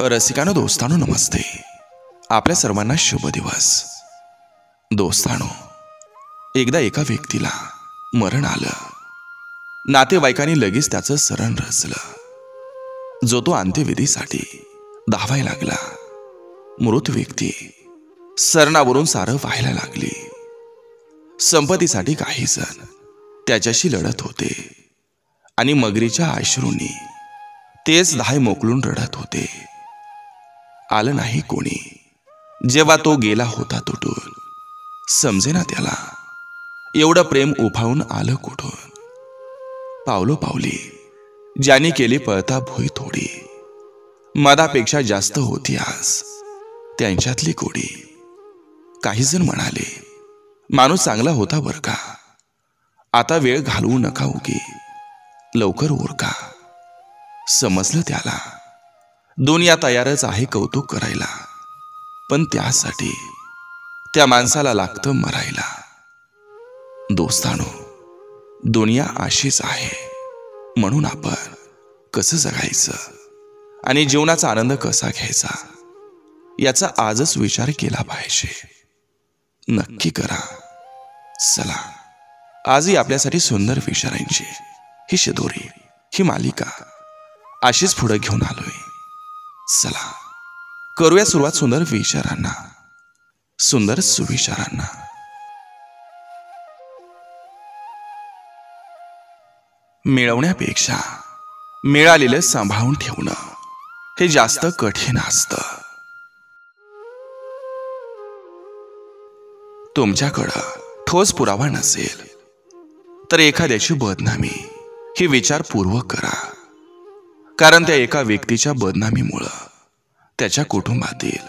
रसिकानो दोस्तानो नमस्ते. आपल्या सर्वांना शुभ दिवस. दोस्तानो, एकदा एका व्यक्तीला मरण आलं. नातेवाईकांनी लगेच त्याचं शरण रचलं. जो तो अंत्यविधीसाठी धावायला लागला. मृत व्यक्ती सरणावरून सारं व्हायला लागली. संपत्तीसाठी काही जण त्याच्याशी लढत होते आणि मगरीच्या अश्रूंनी तेच धाय मोकलून रडत होते. आलं नाही कोणी जेव्हा तो गेला होता तुटून. समजेना त्याला एवढं प्रेम उफाळून आलं कुठून. पावलो पावली ज्याने केली पळता भुई थोडी. मदापेक्षा जास्त होती आज त्यांच्यातली कोडी. काही जण म्हणाले माणूस चांगला होता बर का, आता वेळ घालवू नका उगी, लवकर उरका. समजलं त्याला दुनिया तयारच आहे कौतुक करायला, पण त्यासाठी त्या माणसाला लागतं मरायला. दोस्तानो, दुनिया अशीच आहे. म्हणून आपण कसं जगायचं आणि जीवनाचा आनंद कसा घ्यायचा याचा आजच विचार केला पाहिजे. नक्की करा. चला, आजही आपल्यासाठी सुंदर विचारांची ही शिदोरी, ही मालिका अशीच पुढे घेऊन आलोय. चला करूया सुरुवात सुंदर विचारांना, सुंदर सुविचारांना. मिळवण्यापेक्षा मिळालेलं सांभाळून ठेवणं हे जास्त कठीण असतं. तुमच्याकडं ठोस पुरावा नसेल तर एखाद्याची बदनामी ही विचारपूर्वक करा. कारण त्या एका व्यक्तीच्या बदनामीमुळं त्याच्या कुटुंबातील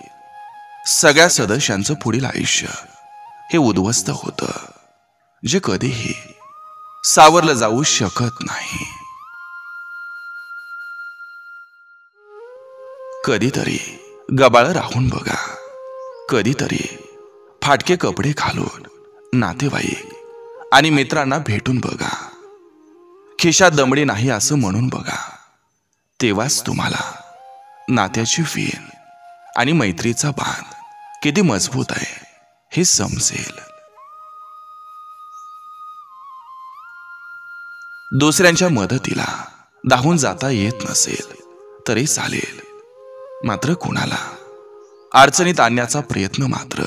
सगळ्या सदस्यांचं पुढील आयुष्य हे उद्ध्वस्त होतं, जे कधीही सावरलं जाऊ शकत नाही. कधीतरी गबाळ राहून बघा, कधीतरी फाटके कपडे घालून नातेवाईक आणि मित्रांना भेटून बघा. खिशात दमडी नाही असं म्हणून बघा. तेव्हाच तुम्हाला नात्याची वीण आणि मैत्रीचा बांध किती मजबूत आहे हे समजेल. दुसऱ्यांच्या मदतीला धावून जाता येत नसेल तरी चालेल, मात्र कुणाला अडचणीत आणण्याचा प्रयत्न मात्र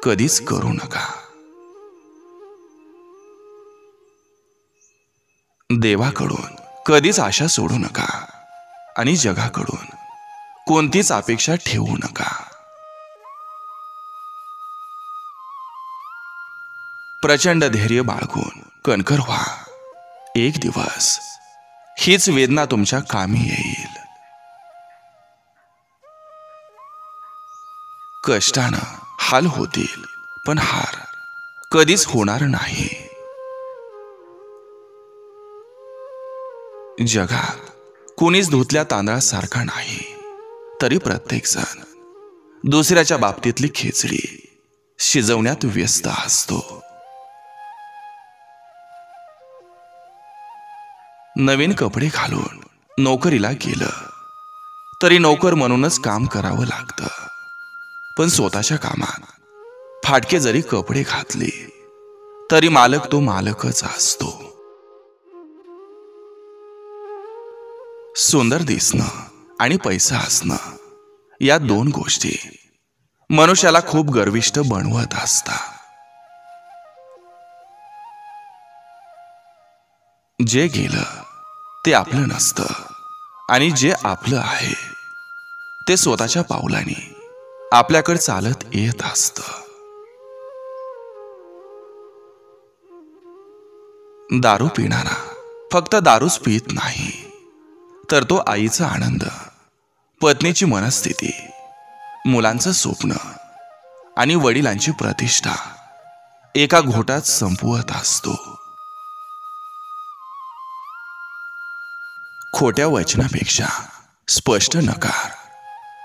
कधीच करू नका. देवाकडून कधीच आशा सोडू नका आणि जगाकडून कोणतीच अपेक्षा ठेवू नका. प्रचंड धैर्य बाळगून कणखर व्हा. एक दिवस हीच वेदना तुमच्या कामी येईल. कष्टानं हाल होतील, पण हार कधीच होणार नाही. जगात कोणीच धुतल्या तांदळासारखा नाही, तरी प्रत्येक जण दुसऱ्याच्या बाबतीतली खिचडी शिजवण्यात व्यस्त असतो. नवीन कपडे घालून नोकरीला गेलं तरी नोकर म्हणूनच काम करावं लागतं, पण स्वतःच्या कामात फाटके जरी कपडे घातले तरी मालक तो मालकच असतो. सुंदर दिसणं आणि पैसा असणं या दोन गोष्टी मनुष्याला खूप गर्विष्ठ बनवत असतात. जे गेलं ते आपलं नसतं आणि जे आपलं आहे ते स्वतःच्या पावलाने आपल्याकडे चालत येत असतं. दारू पिणारा फक्त दारूच पित नाही, तर तो आईचा आनंद, पत्नीची मनस्थिती, मुलांचं स्वप्न आणि वडिलांची प्रतिष्ठा एका घोटात संपवत असतो. खोट्या वचनापेक्षा स्पष्ट नकार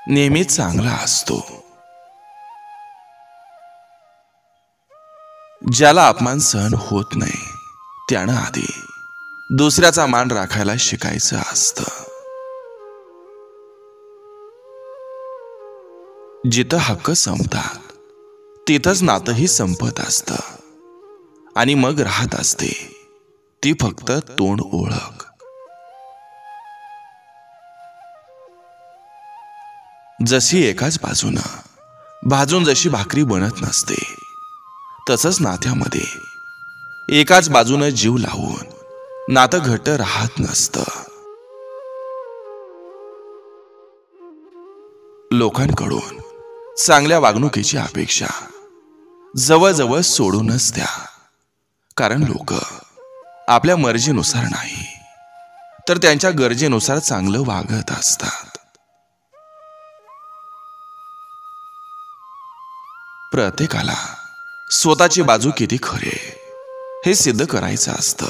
नेहमीच चांगला असतो. ज्याला अपमान सहन होत नाही त्यानं आधी दुसऱ्याचा मान राखायला शिकायचं असतं. जिथं हक्क संपतात तिथंच नातंही संपत असतं आणि मग राहत असते ती फक्त तोंड ओळख. जशी एकाच बाजूनं भाजून जशी भाकरी बनत नसते तसंच नात्यामध्ये एकाच बाजूनं जीव लावून नातं घट्ट राहत नसतं. लोकांकडून चांगल्या वागणुकीची अपेक्षा जवळजवळ सोडूनच द्या, कारण लोक आपल्या मर्जीनुसार नाही तर त्यांच्या गरजेनुसार चांगलं वागत असतात. प्रत्येकाला स्वतःची बाजू किती खरे हे सिद्ध करायचं असतं,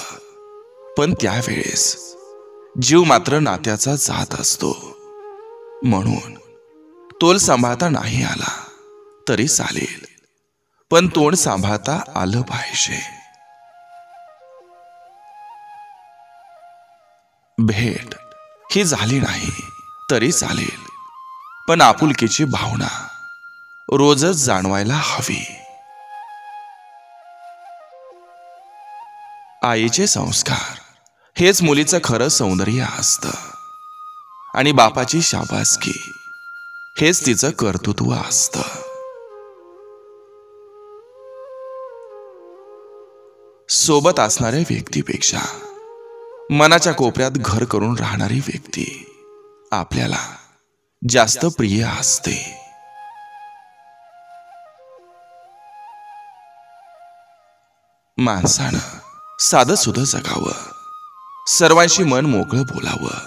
पण त्यावेळेस जीव मात्र नात्याचा जात असतो. म्हणून तोल सांभाळता नाही आला तरी चालेल, पण तोंड सांभाळता आलं पाहिजे. भेट ही झाली नाही तरी चालेल, पण आपुलकीची भावना रोजच जाणवायला हवी. आईचे संस्कार हेच मुलीचं खरं सौंदर्य असतं आणि बापाची शाबासकी हेच तिचं कर्तृत्व असतं. सोबत असणाऱ्या व्यक्तीपेक्षा मनाच्या कोपऱ्यात घर करून राहणारी व्यक्ती आपल्याला जास्त प्रिय असते. माणसानं साधं सुधं जगावं, सर्वांशी मन मोकळं बोलावं,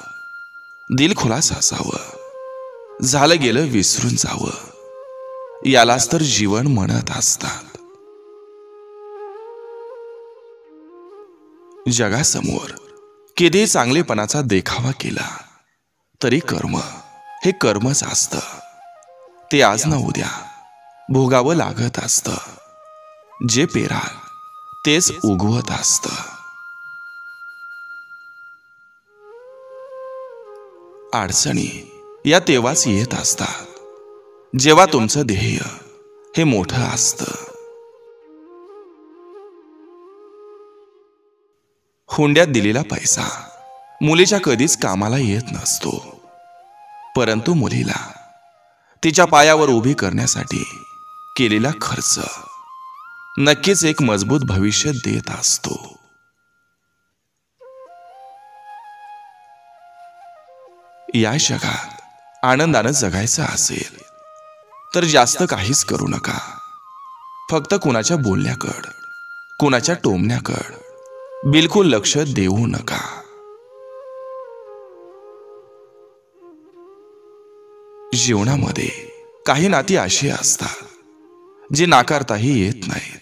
दिलखुलास असावं, झालं गेलं विसरून जावं, यालाच तर जीवन म्हणत असतात. जगासमोर किती चांगलेपणाचा देखावा केला तरी कर्म हे कर्मच असतं. ते आज ना उद्या भोगावं लागत असतं. जे पेराल तेच उगवत असतं. अडचणी या तेव्हाच येत असतात जेव्हा तुमचं ध्येय हे मोठं असतं. हुंड्यात दिलेला पैसा मुलीच्या कधीच कामाला येत नसतो, परंतु मुलीला तिच्या पायावर उभी करण्यासाठी केलेला खर्च नक्कीच एक मजबूत भविष्य देत असतो. या जगात आनंदानं जगायचं असेल तर जास्त काहीच करू नका. फक्त कुणाच्या बोलण्याकडं, कुणाच्या टोमण्याकडं बिलकुल लक्ष देऊ नका. जीवनामध्ये काही नाती अशी असतात जी नाकारताही येत नाहीत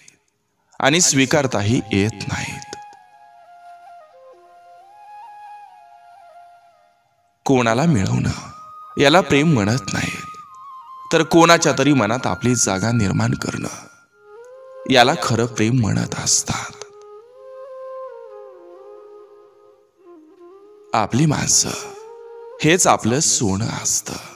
आणि स्वीकारताही येत नाहीत. कोणाला मिळवणं याला प्रेम म्हणत नाहीत, तर कोणाच्या तरी मनात आपली जागा निर्माण करणं याला खरं प्रेम म्हणत असतात. आपली माणसं हेच आपलं सोनं असतं.